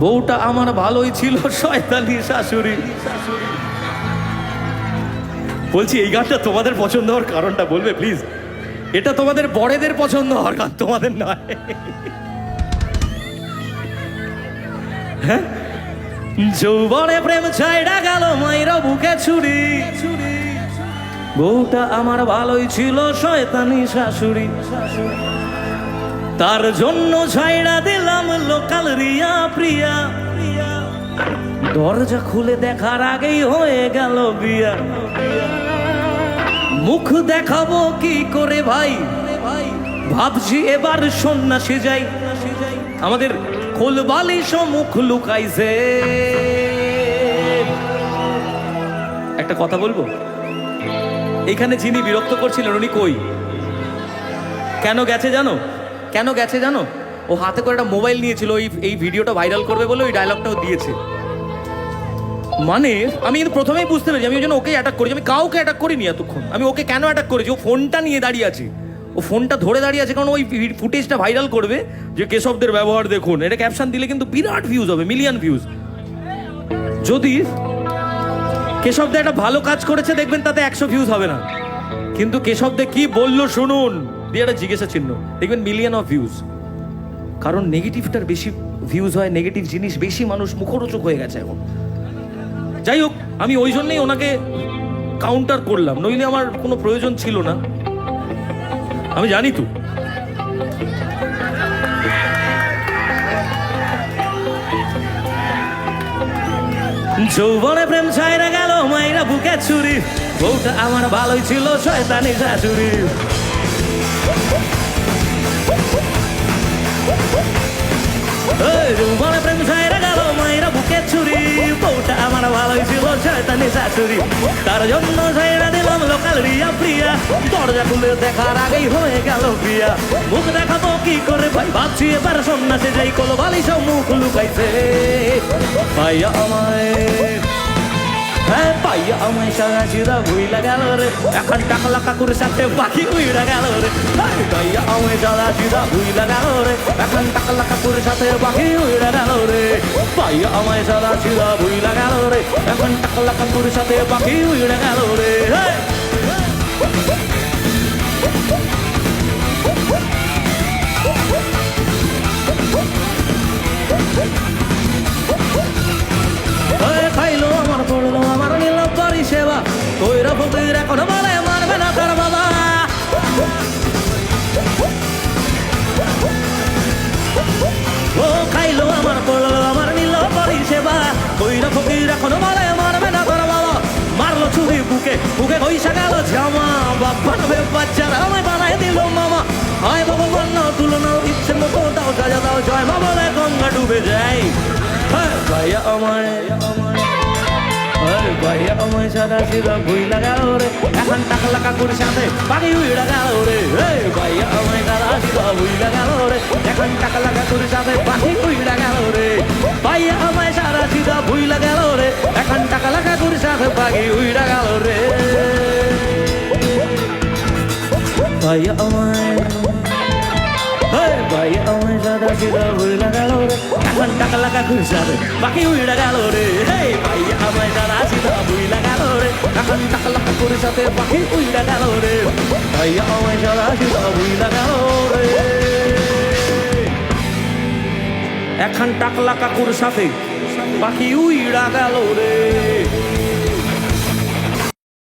বউটা আমার ভালোই ছিল, শয়তানি শাশুড়ি। বলছি এই গানটা তোমাদের পছন্দ হওয়ার কারণটা বলবে প্লিজ? এটা তোমাদের বড়দের পছন্দ হওয়ার গান, তোমাদের নয়। হ্যাঁ, যৌবনে প্রেম ছাইড়া গেল মাইরা বুকে ছুরি, বউটা আমার ভালোই ছিল, শয়তানি শাশুড়ি। তার জন্য ছাইড়া দিলাম লোকাল রিয়া প্রিয়া, দরজা খুলে দেখার আগেই হয়ে গেল বিয়া। মুখ দেখাবো কি করে ভাই, ভাবছি এবার সন্ন্যাসী যাই। আমাদের খোলবালিশ মুখ লুকাইছে। একটা কথা বলবো, এখানে যিনি বিরক্ত করছিলেন উনি কই? কেন গেছে জানো? কেন গেছে জানো? ও হাতে করে একটা মোবাইল নিয়েছিল, এই ভিডিওটা ভাইরাল করবে বলে ওই ডায়লগটাও দিয়েছে। মানে আমি কিন্তু প্রথমেই বুঝতে পেরেছি, আমি ওই জন্য ওকে অ্যাটাক করেছি। আমি কাউকে অ্যাটাক করিনি এতক্ষণ। আমি ওকে কেন অ্যাটাক করেছি? ও ফোনটা নিয়ে দাঁড়িয়ে আছে, ও ফোনটা ধরে দাঁড়িয়ে আছে কারণ ওই ফুটেজটা ভাইরাল করবে যে কেশবদের ব্যবহার দেখুন। এটা ক্যাপশন দিলে কিন্তু বিরাট ভিউজ হবে, মিলিয়ন ভিউজ। যদি কেশবদে একটা ভালো কাজ করেছে দেখবেন তাতে 100 ভিউজ হবে না, কিন্তু কেশবদে কি বললো শুনুন দিয়ে একটা জিজ্ঞাসা চিহ্ন, দেখবেন মিলিয়ন অফ ভিউজ। কারণ নেগেটিভটার বেশি ভিউজ হয়, নেগেটিভ জিনিস বেশি মানুষ মুখরোচক হয়ে গেছে এখন। যাই হোক, আমি ওই জন্যই ওনাকে কাউন্টার করলাম, নইলে আমার কোনো প্রয়োজন ছিল না। আমি জানি তো যৌবনে প্রেম ছাইরা গেল মাইরা বুকে ছুরি, বউটা আমার ভালোই ছিল, শয়তানি শাশুড়ি। যৌবনে প্রেম ছাইরা গেল মাইরা বুকে ছুরি, বউটা আমার ভালোই ছিল, শয়তানি শাশুড়ি। তার জন্য ছাইরা দিলাম লোকাল রিয়া প্রিয়া, দরজা খুলে দেখার আগেই হয়ে গেল বিয়া। মুখ দেখাবো কি করে ভাই, ভাবছি এবার সন্ন্যাসে যাই। কোলো বালিশ মুখ লুকাইছে পাইয়া আমায়, হ্যাঁ পাইয়া আমায় সারা চিরা ভুইলা গেল রে। এখন টাকলা কাকুর সাথে পাখি উইড়া গেল রে। পাইয়া আমায় সারা চিরা ভুইলা গেল রে। এখন টাকলা কাকুর সাথে পাখি উইড়া গেল রে। পাইয়া আমায় সারা চিরা ভুইলা গেল রে। এখন টাকলা কাকুর সাথে পাখি উইড়া গেল রে। খাইলো আমার পড়লো আমার নিল পরিষেবা, কইরা ফকির এখন বলে মারবে না তার বাবা। ও খাইলো আমার পড়লো আমার নিল পরিষেবা, কইরা ফকির এখন বলে মারবে না তার বাবা। মারলো ছুরি বুকে, বুকে কইসা গেল জামা। বাবা নবে বাচ্চারা আমায় বানায় দিল মামা। হয় ভগবান না তুলনা, ইচ্ছে মতো দাও সাজা দাও, জয় মা বলে গঙ্গা ডুবে যায়। ভাইয়া আমায়, ভাইয়া আমায় সাদা সিধা ভুইলা গেল রে। এখন টাকলা কাকুর সাথে পাখি উইড়া গেল রে। ভাইয়া আমায় সাদা সিধা ভুইলা গেল রে। এখন টাকলা কাকুর সাথে পাখি উইড়া গেল রে। ভাইয়া আমায় সাদা সিধা ভুইলা গেল রে। এখন টাকলা কাকুর সাথে পাখি উইড়া গেল রে। ভাইয়া আমায়, ভাইয়া আমায় সাদা সিধা ভুইলা গেল রে। এখন টাকলা কাকুর সাথে পাখি উইড়া গেল রে। ভাইয়া আমায় সাদা সিধা ভুইলা গেল রে। এখন টাকলা কাকুর সাথে পাখি উইড়া গেল রে। ভাইয়া আমায় সাদা সিধা ভুইলা গেল রে। এখন টাকলা কাকুর সাথে পাখি উইড়া গেল রে।